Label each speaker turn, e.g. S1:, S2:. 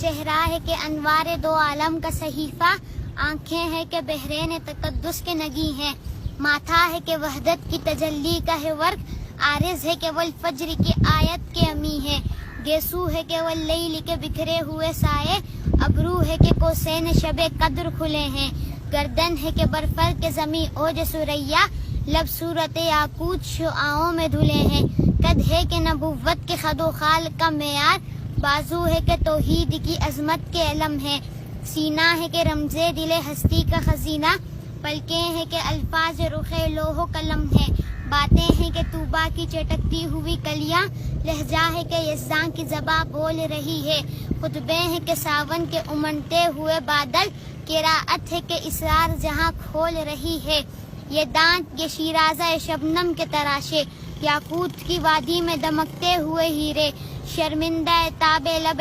S1: چہرہ ہے کہ انوار دو عالم کا صحیفہ، آنکھیں ہیں کہ بحرین تقدس کے نگی ہیں، ماتھا ہے کہ وحدت کی تجلی کا ہے ورق، عارض ہے کہ والفجر کی آیت کے امی ہے، گیسو ہے کہ واللیل کے بکھرے ہوئے سائے، ابرو ہے کہ قوسین شب قدر کھلے ہیں، گردن ہے کہ برفر کے زمیں اوج سریا، لب صورت یاقوت شعاعوں میں دھلے ہیں، قد ہے کہ نبوت کے خد و خال کا معیار، بازو ہے کہ توحید کی عظمت کے علم ہے، سینہ ہے کہ رمز دل ہستی کا خزینہ، پلکیں ہیں کہ الفاظ رخ لوح و قلم ہے، باتیں ہیں کہ طوبا کی چٹکتی ہوئی کلیاں، لہجہ ہے کہ یزداں کی زباں بول رہی ہے، خطبے ہیں کہ ساون کے امنٹے ہوئے بادل، قرأت ہے کہ اسرار جہاں کھول رہی ہے، یہ دانت یہ شیرازہ شبنم کے تراشے، یاقوت کی وادی میں دمکتے ہوئے ہیرے، شرمندہ تاب لب